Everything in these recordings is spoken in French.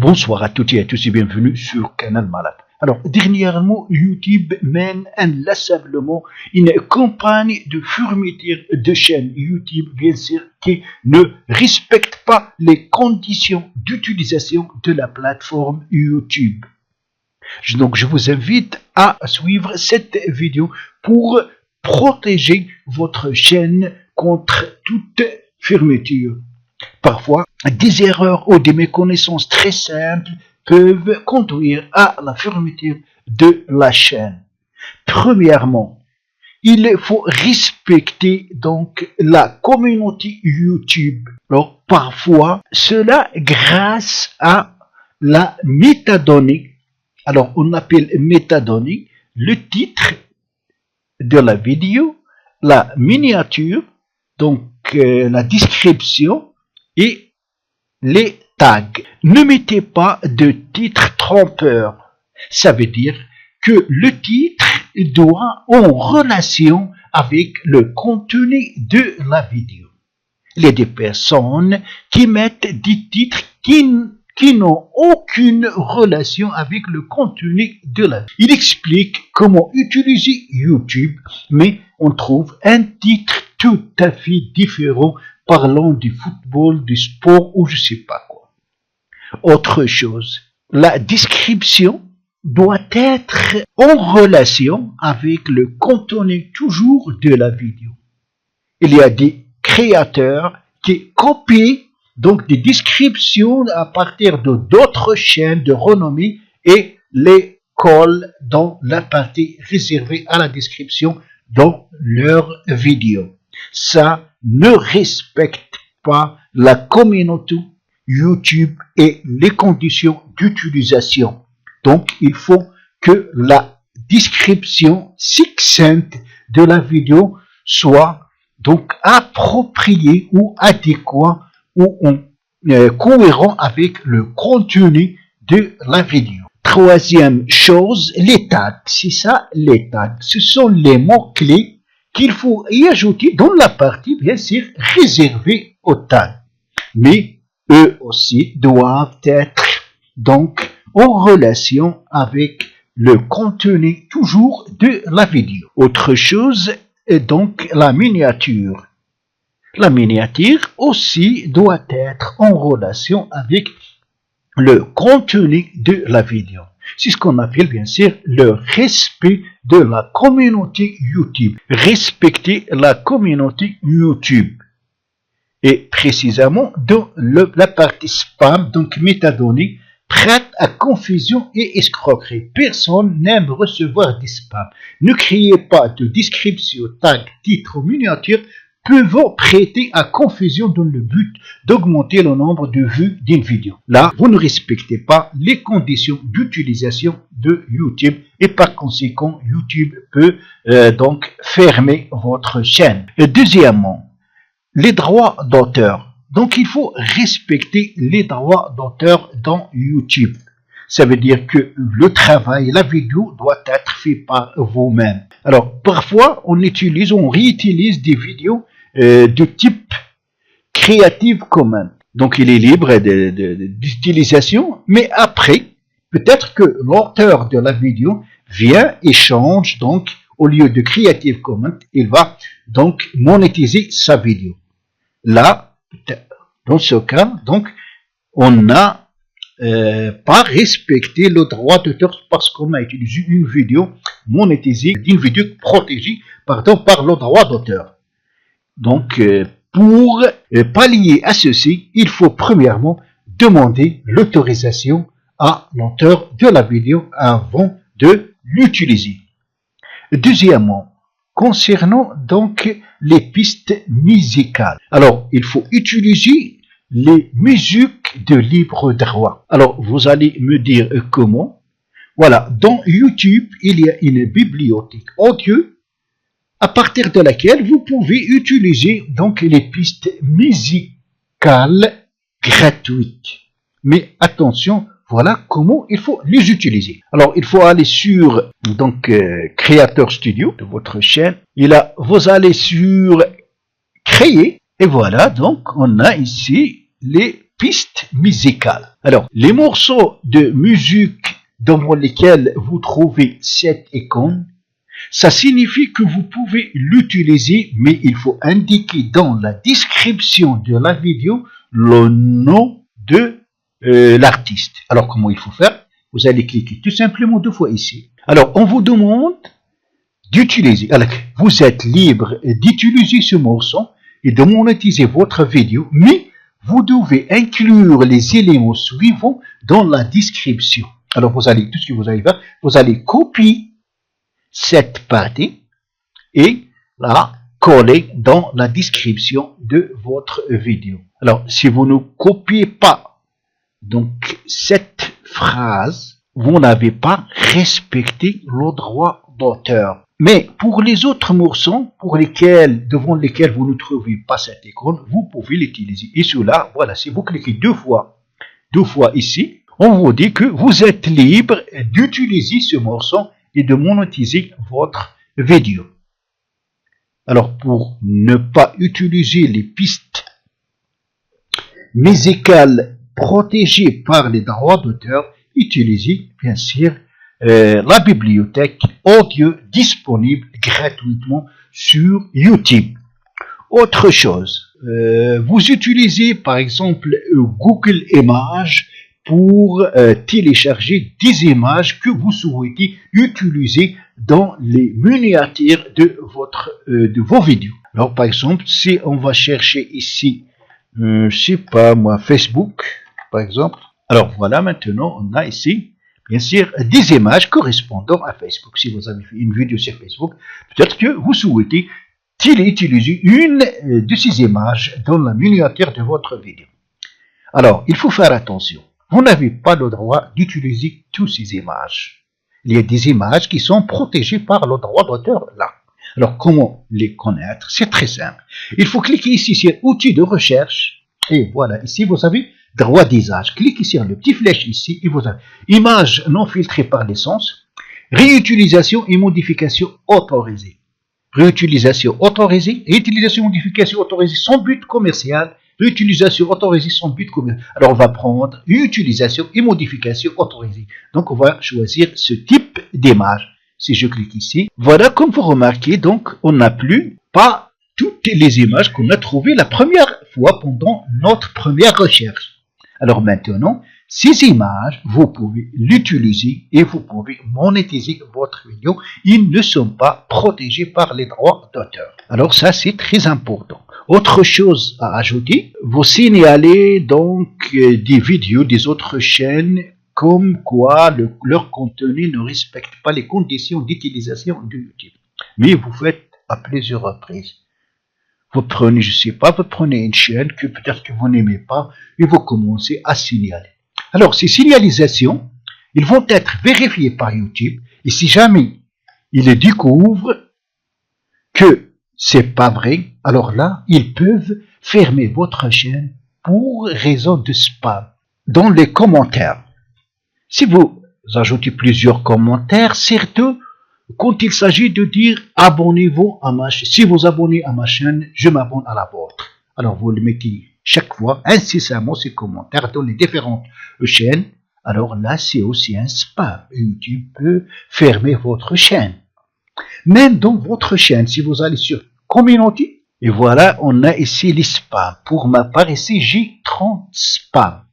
Bonsoir à toutes et à tous et bienvenue sur Canal Malade. Alors, dernièrement, YouTube mène inlassablement une campagne de fermeture de chaînes YouTube, bien sûr, qui ne respecte pas les conditions d'utilisation de la plateforme YouTube. Donc, je vous invite à suivre cette vidéo pour protéger votre chaîne contre toute fermeture. Parfois, des erreurs ou des méconnaissances très simples peuvent conduire à la fermeture de la chaîne. Premièrement, il faut respecter donc la communauté YouTube. Alors, parfois, cela grâce à la métadonnée. Alors, on appelle métadonnée le titre de la vidéo, la miniature, donc la description, et les tags. Ne mettez pas de titre trompeur. Ça veut dire que le titre doit en relation avec le contenu de la vidéo. Il y a des personnes qui mettent des titres qui n'ont aucune relation avec le contenu de la vidéo. Il explique comment utiliser YouTube, mais on trouve un titre tout à fait différent parlant du football, du sport ou je sais pas quoi. Autre chose, la description doit être en relation avec le contenu toujours de la vidéo. Il y a des créateurs qui copient donc des descriptions à partir de d'autres chaînes de renommée et les collent dans la partie réservée à la description dans leur vidéo. Ça ne respecte pas la communauté YouTube et les conditions d'utilisation. Donc, il faut que la description succincte de la vidéo soit donc appropriée ou adéquate ou cohérent avec le contenu de la vidéo. Troisième chose, les tags. C'est ça, les tags. Ce sont les mots-clés qu'il faut y ajouter dans la partie, bien sûr, réservée aux tags. Mais eux aussi doivent être donc en relation avec le contenu toujours de la vidéo. Autre chose est donc la miniature. La miniature aussi doit être en relation avec le contenu de la vidéo. C'est ce qu'on appelle bien sûr le respect de la communauté YouTube. Respecter la communauté YouTube. Et précisément dans la partie spam, donc métadonnée, prête à confusion et escroquerie. Personne n'aime recevoir des spams. Ne créez pas de description, tag, titre ou miniature peuvent prêter à confusion dans le but d'augmenter le nombre de vues d'une vidéo. Là, vous ne respectez pas les conditions d'utilisation de YouTube et par conséquent, YouTube peut donc fermer votre chaîne. Et deuxièmement, les droits d'auteur. Donc, il faut respecter les droits d'auteur dans YouTube. Ça veut dire que le travail, la vidéo doit être fait par vous-même. Alors, parfois, on réutilise des vidéos de type Creative Commons. Donc, il est libre d'utilisation, mais après, peut-être que l'auteur de la vidéo vient et change, donc, au lieu de Creative Commons, il va donc monétiser sa vidéo. Là, dans ce cas, donc, on n'a pas respecté le droit d'auteur parce qu'on a utilisé une vidéo monétisée, une vidéo protégée, par le droit d'auteur. Donc, pour pallier à ceci, il faut premièrement demander l'autorisation à l'auteur de la vidéo avant de l'utiliser. Deuxièmement, concernant donc les pistes musicales. Alors, il faut utiliser les musiques de libre droit. Alors, vous allez me dire comment. Voilà, dans YouTube, il y a une bibliothèque audio à partir de laquelle vous pouvez utiliser donc les pistes musicales gratuites. Mais attention, voilà comment il faut les utiliser. Alors, il faut aller sur donc Creator Studio de votre chaîne. Et là, vous allez sur Créer. Et voilà, donc, on a ici les pistes musicales. Alors, les morceaux de musique dans lesquels vous trouvez cette icône, ça signifie que vous pouvez l'utiliser, mais il faut indiquer dans la description de la vidéo le nom de l'artiste. Alors, comment il faut faire? Vous allez cliquer tout simplement 2 fois ici. Alors, on vous demande d'utiliser. Alors, vous êtes libre d'utiliser ce morceau et de monétiser votre vidéo, mais vous devez inclure les éléments suivants dans la description. Alors, tout ce que vous allez faire, vous allez copier cette partie et la coller dans la description de votre vidéo. Alors, si vous ne copiez pas donc cette phrase, vous n'avez pas respecté le droit d'auteur. Mais pour les autres morceaux devant lesquels vous ne trouvez pas cette icône, vous pouvez l'utiliser. Et cela, voilà, si vous cliquez 2 fois ici, on vous dit que vous êtes libre d'utiliser ce morceau et de monétiser votre vidéo. Alors, pour ne pas utiliser les pistes musicales protégées par les droits d'auteur, utilisez bien sûr la bibliothèque audio disponible gratuitement sur YouTube. Autre chose, vous utilisez par exemple Google Images pour télécharger des images que vous souhaitez utiliser dans les miniatures de vos vidéos. Alors par exemple, si on va chercher ici, je sais pas moi, Facebook par exemple. Alors voilà, maintenant on a ici bien sûr des images correspondant à Facebook. Si vous avez fait une vidéo sur Facebook, peut-être que vous souhaitez utiliser une de ces images dans la miniature de votre vidéo. Alors, il faut faire attention. Vous n'avez pas le droit d'utiliser toutes ces images. Il y a des images qui sont protégées par le droit d'auteur là. Alors, comment les connaître? C'est très simple. Il faut cliquer ici sur outils de recherche. Et voilà, ici vous avez droit d'usage. Cliquez sur le petit flèche ici et vous avez images non filtrées par licence, réutilisation et modification autorisée. Réutilisation autorisée, réutilisation et modification autorisée sans but commercial, réutilisation autorisée sans but commercial. Alors on va prendre utilisation et modification autorisée. Donc on va choisir ce type d'image. Si je clique ici, voilà, comme vous remarquez, donc on n'a plus pas toutes les images qu'on a trouvées la première fois pendant notre première recherche. Alors maintenant, ces images, vous pouvez l'utiliser et vous pouvez monétiser votre vidéo. Ils ne sont pas protégés par les droits d'auteur. Alors ça, c'est très important. Autre chose à ajouter, vous signalez donc des vidéos des autres chaînes comme quoi leur contenu ne respecte pas les conditions d'utilisation de YouTube. Mais vous faites à plusieurs reprises. Vous prenez, je sais pas, vous prenez une chaîne que peut-être que vous n'aimez pas et vous commencez à signaler. Alors, ces signalisations, ils vont être vérifiées par YouTube et si jamais ils découvrent que c'est pas vrai, alors là, ils peuvent fermer votre chaîne pour raison de spam. Dans les commentaires, si vous ajoutez plusieurs commentaires, surtout quand il s'agit de dire abonnez-vous à ma chaîne, si vous abonnez à ma chaîne, je m'abonne à la vôtre. Alors vous le mettez chaque fois incessamment ces commentaires dans les différentes chaînes. Alors là, c'est aussi un spam. YouTube peut fermer votre chaîne. Même dans votre chaîne, si vous allez sur Communauté, et voilà, on a ici les spams. Pour ma part, ici, j'ai 30 spams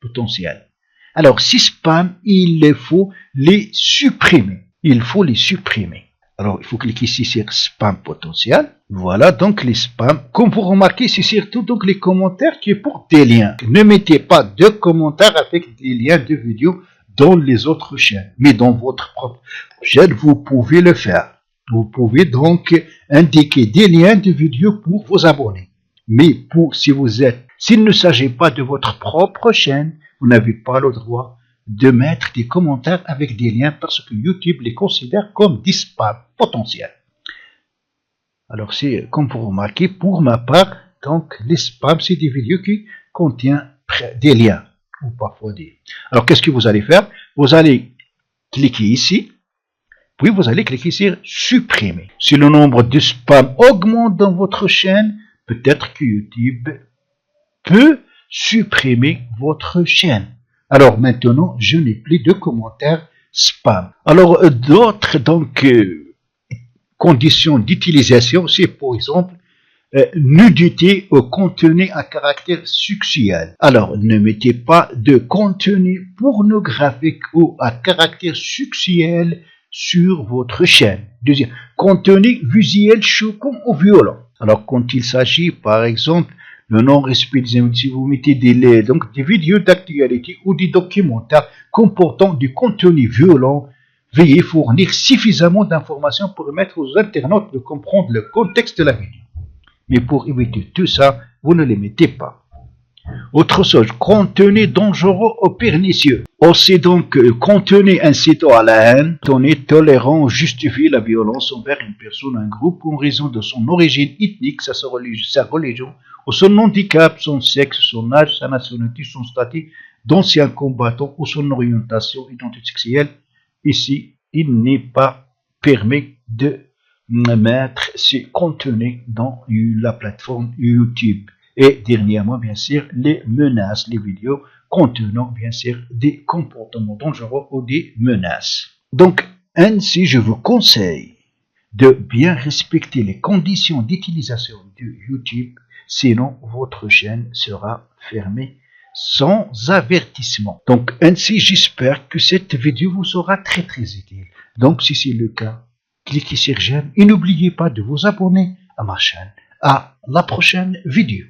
potentiels. Alors, ces spams, il faut les supprimer. Il faut les supprimer. Alors, il faut cliquer ici sur spam potentiel. Voilà, donc les spams. Comme vous remarquez, c'est surtout donc les commentaires qui est pour des liens. Ne mettez pas de commentaires avec des liens de vidéos dans les autres chaînes. Mais dans votre propre chaîne, vous pouvez le faire. Vous pouvez donc indiquer des liens de vidéos pour vos abonnés. Mais s'il ne s'agit pas de votre propre chaîne, vous n'avez pas le droit de mettre des commentaires avec des liens parce que YouTube les considère comme des spams potentiels. Alors c'est comme vous remarquez, pour ma part, donc les spams, c'est des vidéos qui contiennent des liens ou parfois des. Alors qu'est-ce que vous allez faire? Vous allez cliquer ici, puis vous allez cliquer sur supprimer. Si le nombre de spams augmente dans votre chaîne, peut-être que YouTube peut supprimer votre chaîne. Alors maintenant, je n'ai plus de commentaires spam. Alors d'autres conditions d'utilisation, c'est par exemple nudité au contenu à caractère sexuel. Alors, ne mettez pas de contenu pornographique ou à caractère sexuel sur votre chaîne. Deuxième, contenu visuel choquant ou violent. Alors, quand il s'agit, par exemple, le non-respect des si vous mettez des vidéos d'actualité ou des documentaires comportant du contenu violent, veuillez fournir suffisamment d'informations pour permettre aux internautes de comprendre le contexte de la vidéo. Mais pour éviter tout ça, vous ne les mettez pas. Autre chose, contenu dangereux ou pernicieux. Aussi donc, contenu incitant à la haine, contenu tolérant ou justifie la violence envers une personne, un groupe en raison de son origine ethnique, sa religion, ou son handicap, son sexe, son âge, sa nationalité, son statut d'ancien combattant ou son orientation identité sexuelle. Ici, il n'est pas permis de mettre ces contenus dans la plateforme YouTube. Et dernièrement, bien sûr, les menaces, les vidéos contenant bien sûr des comportements dangereux ou des menaces. Donc, ainsi, je vous conseille de bien respecter les conditions d'utilisation de YouTube, sinon votre chaîne sera fermée sans avertissement. Donc, ainsi, j'espère que cette vidéo vous sera très utile. Donc, si c'est le cas, cliquez sur j'aime et n'oubliez pas de vous abonner à ma chaîne. À la prochaine vidéo.